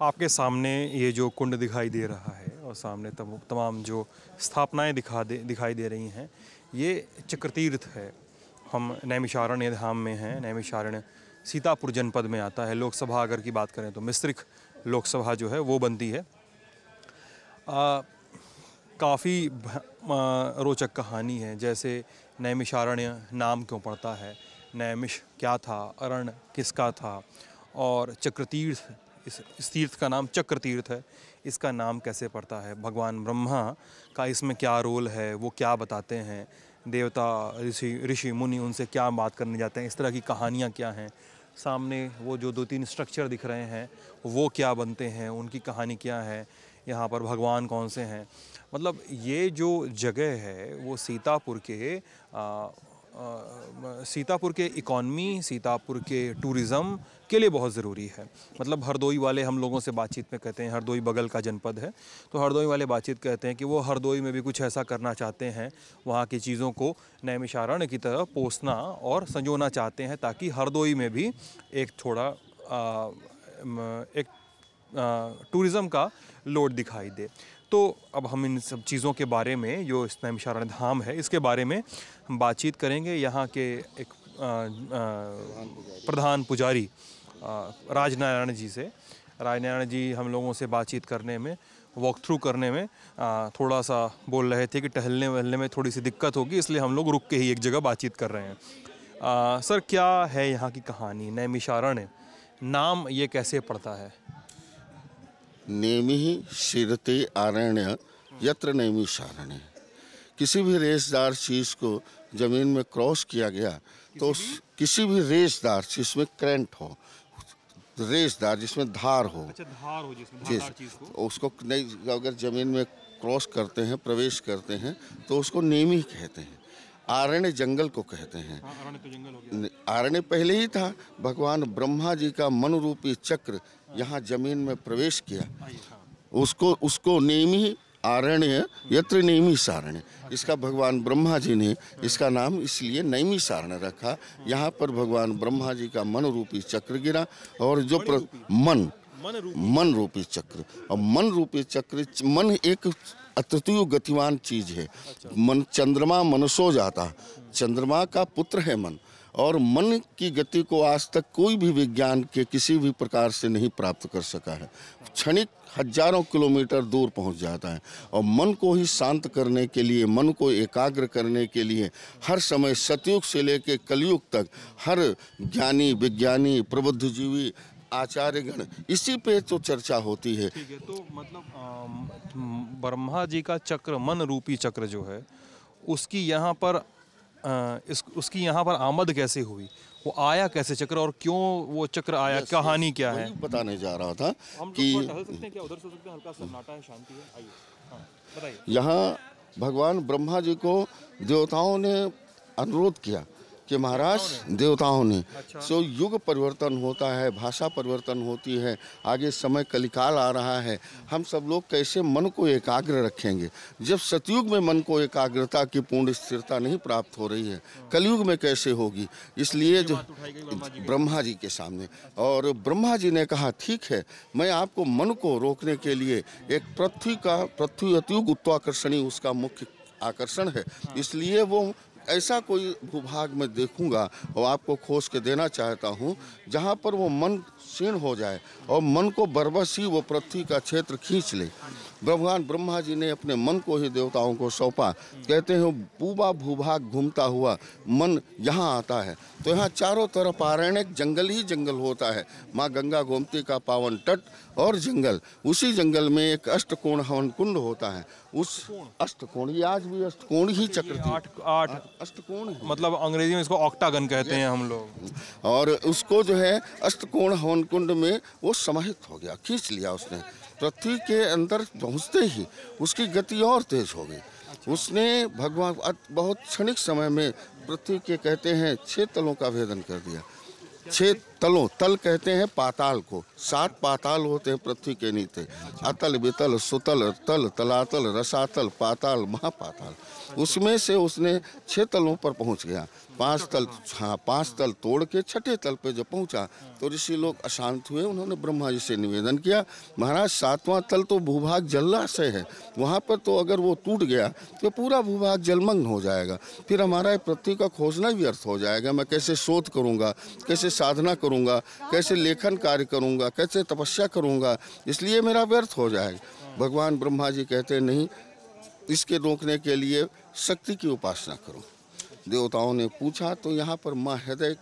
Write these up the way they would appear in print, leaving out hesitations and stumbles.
आपके सामने ये जो कुंड दिखाई दे रहा है और सामने तमाम जो स्थापनाएं दिखाई दे रही हैं, ये चक्रतीर्थ है। हम नैमिषारण्य धाम में हैं। नैमिषारण्य सीतापुर जनपद में आता है। लोकसभा अगर की बात करें तो मिश्रिख लोकसभा जो है वो बनती है। काफ़ी रोचक कहानी है। जैसे नैमिषारण्य नाम क्यों पड़ता है, नैमिष क्या था, अरण्य किसका था, और चक्रतीर्थ, इस तीर्थ का नाम चक्रतीर्थ है, इसका नाम कैसे पड़ता है, भगवान ब्रह्मा का इसमें क्या रोल है, वो क्या बताते हैं, देवता ऋषि मुनि उनसे क्या बात करने जाते हैं, इस तरह की कहानियाँ क्या हैं। सामने वो जो 2-3 स्ट्रक्चर दिख रहे हैं वो क्या बनते हैं, उनकी कहानी क्या है, यहाँ पर भगवान कौन से हैं। मतलब ये जो जगह है वो सीतापुर के इकॉनमी, सीतापुर के टूरिज़्म के लिए बहुत ज़रूरी है। मतलब हरदोई वाले हम लोगों से बातचीत में कहते हैं, हरदोई बगल का जनपद है, तो हरदोई वाले बातचीत कहते हैं कि वो हरदोई में भी कुछ ऐसा करना चाहते हैं, वहाँ की चीज़ों को नैमिषारण्य की तरह पोसना और संजोना चाहते हैं, ताकि हरदोई में भी एक थोड़ा टूरिज़्म का लोड दिखाई दे। तो अब हम इन सब चीज़ों के बारे में, जो इस नैमिषारण्य धाम है इसके बारे में हम बातचीत करेंगे। यहाँ के एक प्रधान पुजारी राजनारायण जी से। राजनारायण जी हम लोगों से बातचीत करने में, वॉक थ्रू करने में थोड़ा सा बोल रहे थे कि टहलने वहलने में थोड़ी सी दिक्कत होगी, इसलिए हम लोग रुक के ही एक जगह बातचीत कर रहे हैं। सर, क्या है यहाँ की कहानी? नैमिषारण्य नाम ये कैसे पड़ता है? नेमिः शीरते आरण्य यत्र नैमिषारण्य। किसी भी रेशदार चीज़ को ज़मीन में क्रॉस किया गया तो किसी भी रेशदार जिसमें करंट हो, रेशदार जिसमें धार हो, अच्छा, धार हो जिसमें धारदार चीज़ को, उसको नहीं, अगर ज़मीन में क्रॉस करते हैं, प्रवेश करते हैं तो उसको नेमी कहते हैं। आरण्य जंगल को कहते हैं। आरण्य तो जंगल हो गया। आरण्य पहले ही था। भगवान ब्रह्मा जी का मन रूपी चक्र यहाँ जमीन में प्रवेश किया, उसको नेमी आरण्य यत्र नैमिषारण्य, इसका भगवान ब्रह्मा जी ने इसका नाम इसलिए नैमिषारण्य रखा। यहाँ पर भगवान ब्रह्मा जी का मन रूपी चक्र गिरा, और जो मन रूपी चक्र, और मन रूपी चक्र, मन एक अतृतीय गतिमान चीज है। मन, चंद्रमा मनसो जाता, चंद्रमा का पुत्र है मन, और मन की गति को आज तक कोई भी विज्ञान के किसी भी प्रकार से नहीं प्राप्त कर सका है। क्षणिक हजारों किलोमीटर दूर पहुंच जाता है, और मन को ही शांत करने के लिए, मन को एकाग्र करने के लिए हर समय सतयुग से लेकर कलयुग तक हर ज्ञानी, विज्ञानी, प्रबुद्धजीवी, आचार्यगण इसी पे तो चर्चा होती है। ठीक है, तो मतलब ब्रह्मा जी का चक्र, मन रूपी चक्र जो है, उसकी यहाँ पर उसकी यहाँ पर आमद कैसे हुई? वो आया कैसे चक्र, और क्यों वो चक्र आया? कहानी क्या है? बताने जा रहा था कि टहल सकते हैं क्या? उधर से सकते हैं, हल्का सन्नाटा है, शांति है। आइए, हाँ, बताइए। यहाँ भगवान ब्रह्मा जी को देवताओं ने अनुरोध किया कि महाराज, देवताओं ने, सो युग परिवर्तन होता है, भाषा परिवर्तन होती है, आगे समय कलिकाल आ रहा है, हम सब लोग कैसे मन को एकाग्र रखेंगे? जब सतयुग में मन को एकाग्रता की पूर्ण स्थिरता नहीं प्राप्त हो रही है, कलयुग में कैसे होगी? इसलिए जो ब्रह्मा जी के सामने, और ब्रह्मा जी ने कहा ठीक है, मैं आपको मन को रोकने के लिए एक पृथ्वी अतियुग गुरुत्वाकर्षणी उसका मुख्य आकर्षण है, इसलिए वो ऐसा कोई भूभाग में देखूंगा और आपको खोज के देना चाहता हूं जहां पर वो मन क्षीण हो जाए और मन को बरबस ही वो पृथ्वी का क्षेत्र खींच ले। भगवान ब्रह्मा जी ने अपने मन को ही देवताओं को सौंपा। कहते हैं पूरा भूभाग घूमता हुआ मन यहाँ आता है, तो यहाँ चारों तरफ आरण्य जंगल ही जंगल होता है। माँ गंगा गोमती का पावन तट और जंगल, उसी जंगल में एक अष्टकोण हवन कुंड होता है। उस अष्टकोण, ये आज भी अष्टकोण ही चक्र, आठ अष्टकोण, मतलब अंग्रेजी में इसको ऑक्टागन कहते हैं हम लोग। और उसको जो है अष्टकोण हवन कुंड में वो समाहित हो गया, खींच लिया उसने। पृथ्वी के अंदर पहुंचते ही उसकी गति और तेज हो गई। उसने भगवान बहुत क्षणिक समय में पृथ्वी के कहते हैं 6 तलों का भेदन कर दिया। 6 तलों, तल कहते हैं पाताल को, 7 पाताल होते हैं पृथ्वी के नीचे, अतल, वितल, सुतल, तल, तलातल, रसातल, पाताल, महापाताल। उसमें से उसने 6 तलों पर पहुंच गया। 5 तल तोड़ के छठे तल पे जब पहुंचा तो ऋषि लोग अशांत हुए। उन्होंने ब्रह्मा जी से निवेदन किया, महाराज 7वां तल तो भूभाग जलाशय है, वहाँ पर तो अगर वो टूट गया तो पूरा भूभाग जलमग्न हो जाएगा, फिर हमारा पृथ्वी का खोजना ही व्यर्थ हो जाएगा। मैं कैसे शोध करूँगा, कैसे साधना करूँगा, कैसे लेखन कार्य करूँगा, कैसे तपस्या करूँगा, इसलिए मेरा व्यर्थ हो जाएगा। भगवान ब्रह्मा जी कहते नहीं, इसके रोकने के लिए शक्ति की उपासना करो। देवताओं ने पूछा तो यहाँ पर माँ हृदय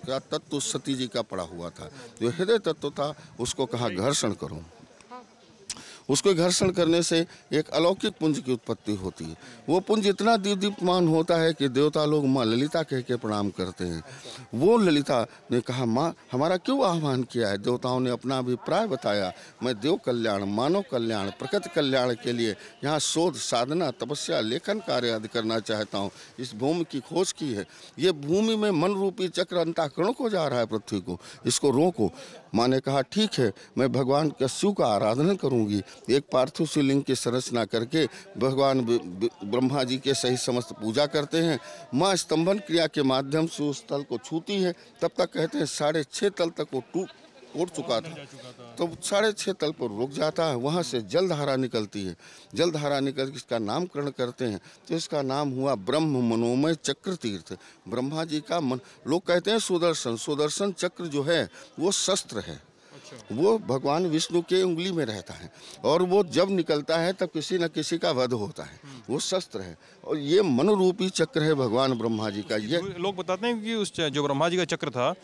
का तत्व सती जी का पड़ा हुआ था। जो हृदय तत्व था उसको कहा घर्षण करो। उसको घर्षण करने से एक अलौकिक पुंज की उत्पत्ति होती है। वो पुंज इतना दीप्यमान होता है कि देवता लोग माँ ललिता कह के प्रणाम करते हैं। वो ललिता ने कहा, माँ हमारा क्यों आह्वान किया है? देवताओं ने अपना अभिप्राय बताया, मैं देव कल्याण, मानव कल्याण, प्रकृति कल्याण के लिए यहाँ शोध, साधना, तपस्या, लेखन कार्य आदि करना चाहता हूँ। इस भूमि की खोज की है। ये भूमि में मन रूपी चक्र अंतःकरण को जा रहा है पृथ्वी को, इसको रोको। माँ ने कहा ठीक है, मैं भगवान का शिव का आराधना करूंगी। एक पार्थिव शिवलिंग की संरचना करके भगवान ब्रह्मा जी के सही समस्त पूजा करते हैं। माँ स्तंभन क्रिया के माध्यम से उस तल को छूती है। तब तक कहते हैं 6.5 तल तक वो टूट चुका था, तो 6.5 तल पर रुक जाता है। वहाँ से जलधारा निकलती है। जलधारा निकल के इसका नामकरण करते हैं, तो इसका नाम हुआ ब्रह्म मनोमय चक्र तीर्थ। ब्रह्मा जी का मन, लोग कहते हैं सुदर्शन, सुदर्शन चक्र जो है वो शस्त्र है। वो भगवान विष्णु के उंगली में रहता है और वो जब निकलता है तब किसी न किसी का वध होता है। वो शस्त्र है और ये मन रूपी चक्र है भगवान ब्रह्मा जी का। ये लोग बताते हैं कि उस जो ब्रह्मा जी का चक्र था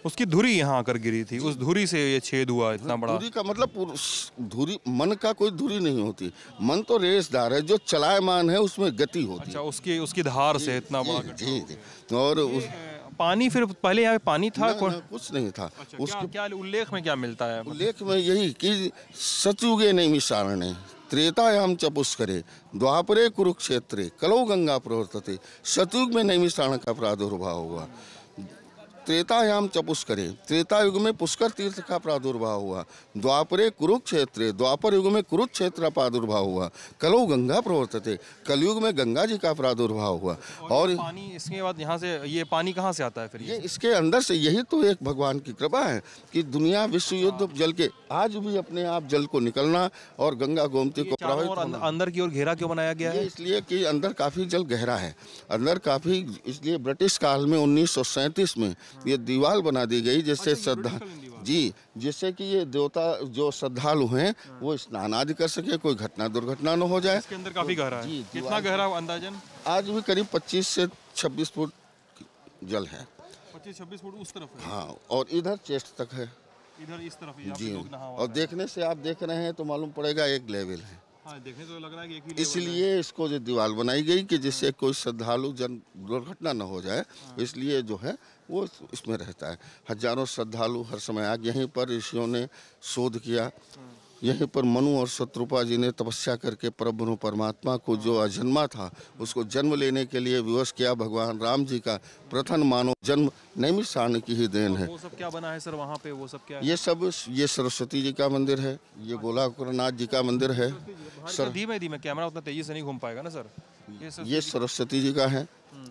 उसकी धुरी यहाँ आकर गिरी थी, उस धुरी से ये छेद हुआ इतना बड़ा। धुरी का मतलब धुरी, मन का कोई धुरी नहीं होती। मन तो रेसदार है, जो चलायमान है उसमें गति होती है। अच्छा, उसकी धार से इतना बड़ा। जी। और उस पानी, फिर पहले यहाँ पे पानी था? कुछ नहीं था। अच्छा, उसके क्या उल्लेख में क्या मिलता है? उल्लेख में यही कि सतयुगे नैमिषारण्ये त्रेतायाम च पुष्करे द्वापरे कुरुक्षेत्रे कलौ गंगा प्रवर्तते। सतयुग में नैमिषारण्य का प्रादुर्भाव हुआ। त्रेतायाम च पुष्करे, त्रेता युग में पुष्कर तीर्थ का प्रादुर्भाव हुआ। द्वापरे कुरुक्षेत्रे, द्वापर युग में कुरुक्षेत्र का प्रादुर्भाव हुआ। कलौ गंगा प्रवर्तते, कलयुग में गंगा जी का प्रादुर्भाव हुआ। और पानी, इसके बाद यहाँ से ये पानी कहाँ से आता है फिर? ये इसके अंदर से, यही तो एक भगवान की कृपा है कि दुनिया विश्व युद्ध जल के आज भी अपने आप जल को निकलना और गंगा गोमती को प्रभावित होना। अंदर की ओर घेरा क्यों बनाया गया है? इसलिए कि अंदर काफी जल गहरा है, अंदर काफी, इसलिए ब्रिटिश काल में 1937 में ये दीवार बना दी गई, जिससे जिससे कि ये देवता जो श्रद्धालु हैं वो स्नान आदि कर सके, कोई घटना दुर्घटना न हो जाए। इसके अंदर काफी गहरा है। कितना गहरा अंदाजन? आज भी करीब 25 से 26 फुट जल है। 25-26 फुट उस तरफ है। हाँ, और इधर चेस्ट तक है, इधर इस तरफ जी। और देखने से आप देख रहे हैं तो मालूम पड़ेगा एक लेवल है। हाँ, देखने तो लग रहा है कि एक ही लेवल इसलिए इसको जो दीवार बनाई गई कि जिससे कोई श्रद्धालु जन दुर्घटना न हो जाए, इसलिए जो है वो इसमें रहता है। हजारों श्रद्धालु हर समय आ, यहीं पर ऋषियों ने शोध किया। यहीं पर मनु और शत्रुपा जी ने तपस्या करके परब्रह्म परमात्मा को, जो अजन्मा था, उसको जन्म लेने के लिए विवश किया। भगवान राम जी का प्रथम मानव जन्म नैमिषारण्य की ही देन है। वो सब क्या बना है सर वहाँ पे? वो सब क्या है? ये सरस्वती जी का मंदिर है, ये गोलाकुरनाथ जी का मंदिर है। धीमे धीमे, कैमरा उतना तेजी से नहीं घूम पाएगा ना सर। ये सरस्वती जी का है।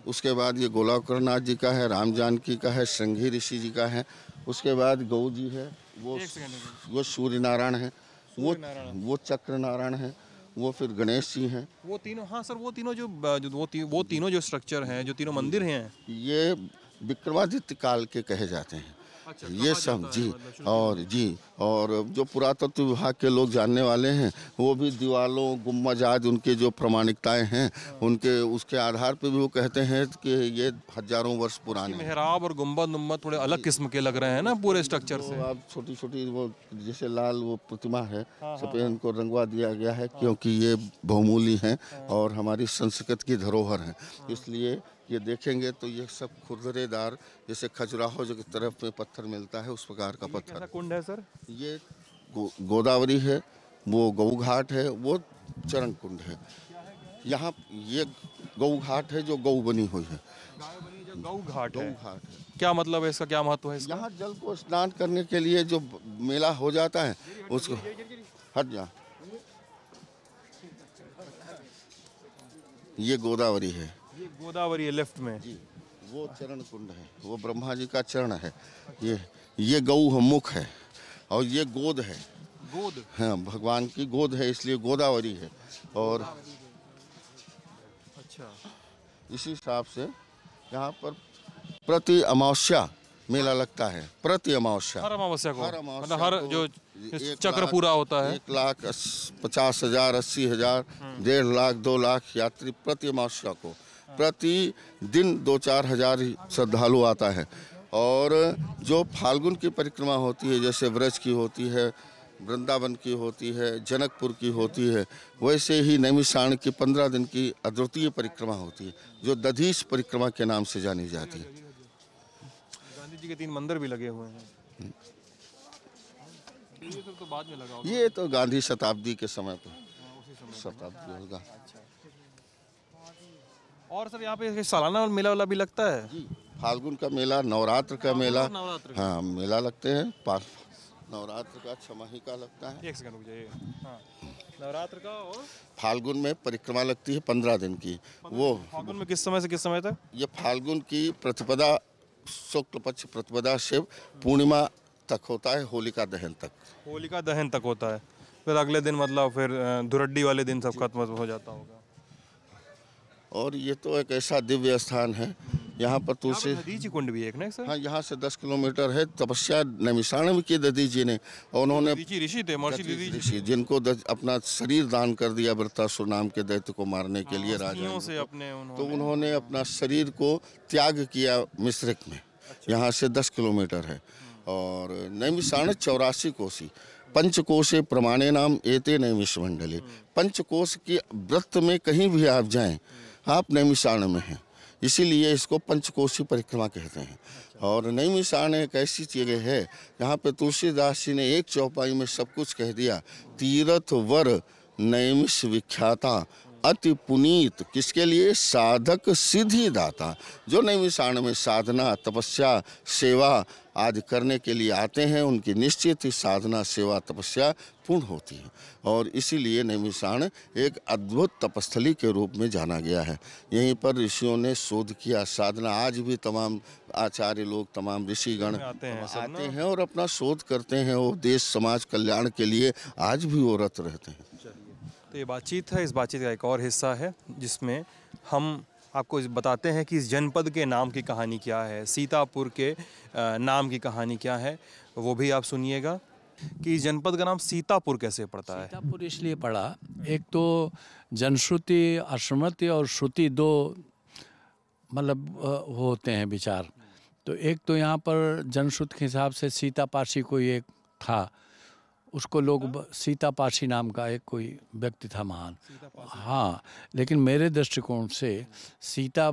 उसके बाद ये गोलाकुरनाथ जी का है, राम जानकी का है, श्रृंगी ऋषि जी का है। उसके बाद गौ जी है, वो सूर्य नारायण है, वो चक्र नारायण है, वो फिर गणेश जी हैं। वो तीनों, हाँ सर, वो तीनों जो स्ट्रक्चर हैं, जो तीनों मंदिर हैं, ये विक्रमादित्य काल के कहे जाते हैं। अच्छा, ये सब जी। और जो पुरातत्व विभाग के लोग जानने वाले हैं वो भी दीवालों, गुम्बद आदि उनके जो प्रमाणिकताएं हैं, उनके उसके आधार पर भी वो कहते हैं कि ये हजारों वर्ष पुराने। मेहराब और गुम्बद थोड़े अलग किस्म के लग रहे हैं ना पूरे स्ट्रक्चर से। अब छोटी छोटी वो जैसे लाल वो प्रतिमा है, सफेद इनको रंगवा दिया गया है क्योंकि ये बहुमूल्य हैं और हमारी संस्कृत की धरोहर है। इसलिए ये देखेंगे तो ये सब खुरदरेदार, जैसे खजुराहो जो तरफ में पत्थर मिलता है उस प्रकार का पत्थर। कैसा कुंड है सर? ये गोदावरी है, वो गौ घाट है, वो चरण कुंड है। यहाँ ये गौ घाट है जो गौ बनी हुई है। गौ घाट है। क्या मतलब है इसका, क्या महत्व है इसका? यहाँ जल को स्नान करने के लिए जो मेला हो जाता है उसको हट जा, ये गोदावरी है। ये गोदावरी है लेफ्ट में। वो चरण कुंड है, वो ब्रह्मा जी का चरण है। ये गौ मुख है और ये गोद है। गोद? हाँ, भगवान की गोद है, इसलिए गोदावरी है। और अच्छा। इसी हिसाब से यहाँ पर प्रति अमावस्या मेला लगता है। प्रति अमावस्या, हर अमावस्या को? हर अमावस्या मतलब हर को जो 1 चक्र लाख, पूरा होता है? 1,50,000, 80,000, 1.5 लाख, 2 लाख यात्री प्रति अमावस्या को, प्रति दिन 2-4 हजार श्रद्धालु आता है। और जो फाल्गुन की परिक्रमा होती है, जैसे व्रज की होती है, वृंदावन की होती है, जनकपुर की होती है, वैसे ही नैमिषारण्य की 15 दिन की अद्वितीय परिक्रमा होती है, जो दधीच परिक्रमा के नाम से जानी जाती है। गांधी जी के 3 मंदिर भी लगे हुए हैं। ये सब तो बाद में लगा होगा। ये तो गांधी शताब्दी के समय पर शताब्दी होगा। और सर यहाँ पे सालाना मेला वाला भी लगता है? जी, फाल्गुन का मेला, नवरात्र का मेला, हाँ मेला लगते हैं। नवरात्र का 6 माही का लगता है। 1 सेकंड रुक जाइए। हाँ, नवरात्र का। और फाल्गुन में परिक्रमा लगती है 15 दिन की। वो फाल्गुन में किस समय से किस समय तक? ये फाल्गुन की प्रतिपदा, शुक्ल पक्ष प्रतिपदा से पूर्णिमा तक होता है, होलिका दहन तक। होलिका दहन तक होता है, फिर अगले दिन मतलब फिर धुरड्डी वाले दिन सब खत्म हो जाता होगा। और ये तो एक ऐसा दिव्य स्थान है, यहाँ पर तुलसी दधीची कुंड भी है एक ना सर? हाँ, यहाँ से 10 किलोमीटर है। तपस्या नैमिषारण्य में की दधी जी ने, और उन्होंने दधीची ऋषि थे, महर्षि दधीची ऋषि, जिनको अपना शरीर दान कर दिया वृत्रासुर नाम के दैत्य को मारने के लिए राजा से अपने तो उन्होंने अपना शरीर को त्याग किया मिश्रिक में। यहाँ से 10 किलोमीटर है। और नैमिषारण्य 84 कोसी, पंचकोशे प्रमाणे नाम एते नैमिष मंडले। पंचकोश की व्रत में कहीं भी आप जाएं, आप नैमिषारण्य में हैं, इसीलिए इसको पंचकोशी परिक्रमा कहते हैं। और नैमिषारण्य एक ऐसी जगह है जहाँ पे तुलसीदास जी ने एक चौपाई में सब कुछ कह दिया। तीर्थ वर नैमिष विख्याता, अति पुनीत, किसके लिए? साधक सिद्धि दाता। जो नैमिषारण्य में साधना, तपस्या, सेवा आदि करने के लिए आते हैं, उनकी निश्चित ही साधना, सेवा, तपस्या पूर्ण होती है। और इसीलिए नैमिषारण्य एक अद्भुत तपस्थली के रूप में जाना गया है। यहीं पर ऋषियों ने शोध किया, साधना। आज भी तमाम आचार्य लोग, तमाम ऋषिगण आते हैं और अपना शोध करते हैं। वो देश समाज कल्याण के लिए आज भी वो रत रहते हैं। तो ये बातचीत है, इस बातचीत का एक और हिस्सा है जिसमें हम आपको बताते हैं कि इस जनपद के नाम की कहानी क्या है, सीतापुर के नाम की कहानी क्या है, वो भी आप सुनिएगा कि इस जनपद का नाम सीतापुर कैसे पड़ता है। सीतापुर इसलिए पड़ा, एक तो जनश्रुति, अश्रुति और श्रुति दो मतलब होते हैं विचार। तो एक तो यहाँ पर जनश्रुति के हिसाब से सीतापाशी कोई एक था, उसको लोग सीतापाशी नाम का एक कोई व्यक्ति था महान। हाँ, लेकिन मेरे दृष्टिकोण से सीता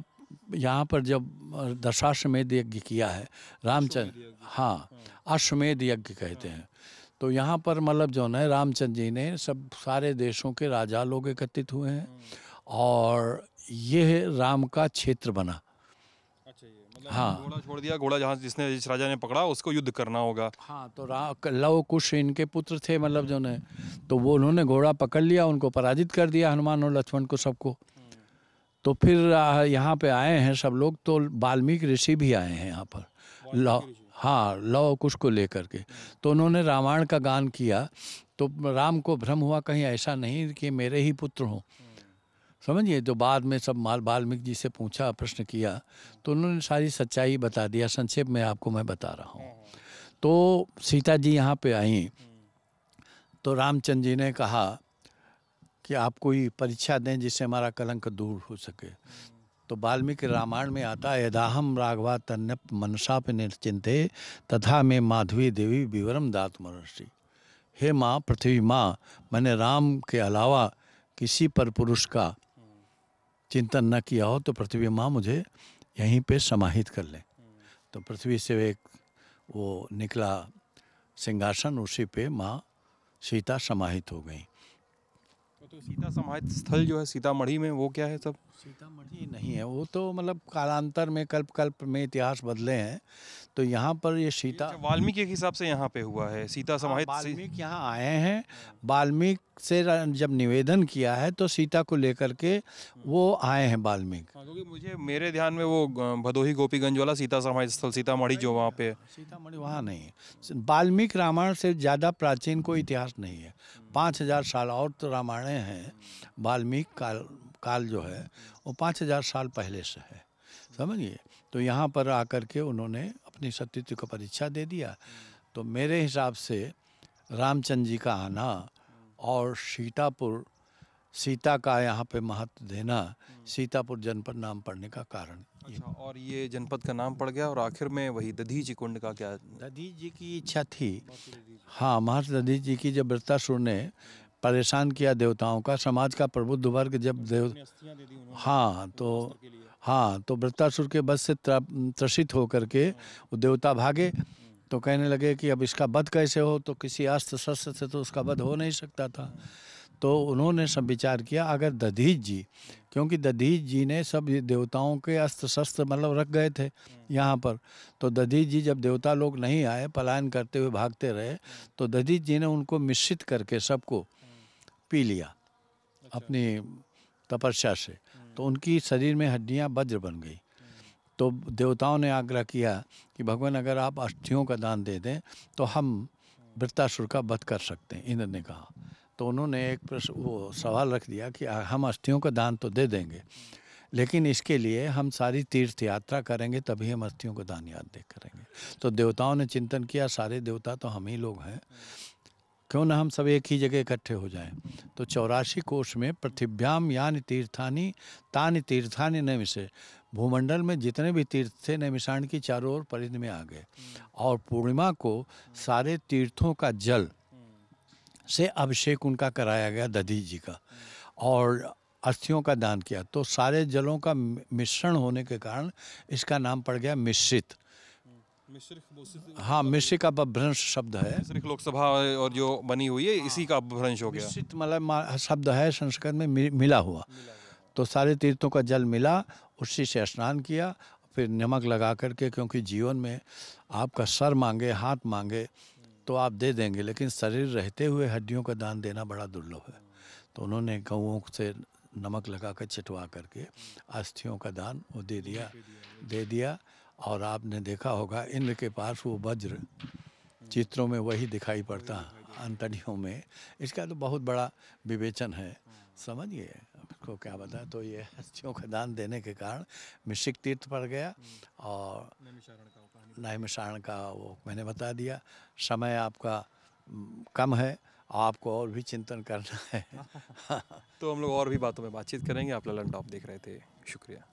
यहाँ पर जब दशाश्वमेध यज्ञ किया है रामचंद्र, हाँ अश्वमेध यज्ञ कहते हैं, तो यहाँ पर मतलब जो है रामचंद्र जी ने सब सारे देशों के राजा लोग एकत्रित हुए हैं और यह राम का क्षेत्र बना। हाँ, घोड़ा छोड़ दिया, घोड़ा जहाँ जिस राजा ने पकड़ा उसको युद्ध करना होगा। हाँ, तो लव कुश इनके पुत्र थे मतलब जो ने, तो वो उन्होंने घोड़ा पकड़ लिया, उनको पराजित कर दिया हनुमान और लक्ष्मण को, सबको। तो फिर यहाँ पे आए हैं सब लोग, तो वाल्मीकि ऋषि भी आए हैं यहाँ पर हाँ, लव कुश को लेकर के। तो उन्होंने रामायण का गान किया, तो राम को भ्रम हुआ कहीं ऐसा नहीं कि मेरे ही पुत्र हों, समझिए। तो बाद में सब वाल्मीकि जी से पूछा, प्रश्न किया, तो उन्होंने सारी सच्चाई बता दिया। संक्षेप में आपको मैं बता रहा हूँ। तो सीता जी यहाँ पे आई, तो रामचंद्र जी ने कहा कि आप कोई परीक्षा दें जिससे हमारा कलंक दूर हो सके। तो वाल्मीकि रामायण में आता है, यदाहम राघवा तन्यप मनसाप निश्चिंते तथा में माधवी देवी विवरम दात महर्षि। हे माँ पृथ्वी माँ, मैंने राम के अलावा किसी पर पुरुष का चिंतन न किया हो, तो पृथ्वी माँ मुझे यहीं पे समाहित कर ले। तो पृथ्वी से एक वो निकला सिंहासन, उसी पे माँ सीता समाहित हो गई। तो सीता समाहित स्थल जो है सीतामढ़ी में, वो क्या है? सब सीतामढ़ी नहीं है वो, तो मतलब कालांतर में कल्प कल्प में इतिहास बदले हैं। तो यहाँ पर ये सीता वाल्मीकि के हिसाब से यहाँ पे हुआ है सीता समाहित वाल्मीकि यहाँ आए हैं। वाल्मीकि से जब निवेदन किया है तो सीता को लेकर के वो आए हैं वाल्मीकि। हाँ, क्योंकि मुझे मेरे ध्यान में वो भदोही गोपीगंज वाला सीता समाहित स्थल सीतामढ़ी जो वहाँ पे सीतामढ़ी वहाँ नहीं है। वाल्मीकि रामायण से ज़्यादा प्राचीन कोई इतिहास नहीं है। 5000 साल और तो रामायण हैं। वाल्मीकि काल जो है वो 5000 साल पहले से है, समझिए। तो यहाँ पर आकर के उन्होंने अपनी सतीत्व का परीक्षा दे दिया। तो मेरे हिसाब से रामचंद्र जी का आना और सीता का यहाँ पे महत्व देना, सीतापुर जनपद नाम पड़ने का कारण। अच्छा, और ये जनपद का नाम पड़ गया और आखिर में वही दधीचि कुंड का क्या? दधीचि जी की इच्छा थी, हाँ, महर्षि दधीचि जी की, जब वृत्तासुर ने परेशान किया देवताओं का, समाज का प्रबुद्ध वर्ग जब तो वृत्तासुर के बस से त्रसित होकर के वो देवता भागे। तो कहने लगे कि अब इसका वध कैसे हो, तो किसी अस्त्र शस्त्र से तो उसका वध हो नहीं सकता था। तो उन्होंने सब विचार किया, अगर दधीचि जी, क्योंकि दधीचि जी ने सब देवताओं के अस्त्र शस्त्र मतलब रख गए थे यहाँ पर, तो दधीचि जी जब देवता लोग नहीं आए, पलायन करते हुए भागते रहे, तो दधीचि जी ने उनको मिश्रित करके सबको पी लिया अपनी तपस्या से। तो उनकी शरीर में हड्डियाँ वज्र बन गई। तो देवताओं ने आग्रह किया कि भगवान अगर आप अस्थियों का दान दे दें तो हम वृत्तासुर का वध कर सकते हैं, इंद्र ने कहा। तो उन्होंने एक प्रश्न वो सवाल रख दिया कि हम अस्थियों का दान तो दे देंगे, लेकिन इसके लिए हम सारी तीर्थ यात्रा करेंगे, तभी हम अस्थियों का दान याद दे करेंगे। तो देवताओं ने चिंतन किया, सारे देवता तो हम ही लोग हैं, क्यों ना हम सब एक ही जगह इकट्ठे हो जाएं। तो 84 कोष में पृथिव्याम यानि तीर्थानि तानि तीर्थानि नैमिषे, भूमंडल में जितने भी तीर्थ थे नैमिषारण्य की चारों ओर परिधि में आ गए। और पूर्णिमा को सारे तीर्थों का जल से अभिषेक उनका कराया गया, दधीचि जी का, और अस्थियों का दान किया। तो सारे जलों का मिश्रण होने के कारण इसका नाम पड़ गया मिश्रित। हाँ, मिश्रित का अपभ्रंश शब्द है। मिश्रित लोकसभा और जो बनी हुई है इसी का अपभ्रंश हो गया। मिश्रित मतलब शब्द है संस्कृत में मिला हुआ। तो सारे तीर्थों का जल मिला, उसी से स्नान किया, फिर नमक लगा करके, क्योंकि जीवन में आपका सर मांगे, हाथ मांगे तो आप दे देंगे, लेकिन शरीर रहते हुए हड्डियों का दान देना बड़ा दुर्लभ है। तो उन्होंने गौओं से नमक लगा कर चिटवा करके अस्थियों का दान वो दे दिया। और आपने देखा होगा इंद्र के पास वो वज्र चित्रों में वही दिखाई पड़ता अंतड़ियों में। इसका तो बहुत बड़ा विवेचन है, समझिए आपको क्या बता। तो ये अस्थियों का दान देने के कारण मिश्रिक तीर्थ पड़ गया और नैमिषारण्य का वो मैंने बता दिया। समय आपका कम है, आपको और भी चिंतन करना है। तो हम लोग और भी बातों में बातचीत करेंगे। आप ललन टॉप देख रहे थे, शुक्रिया।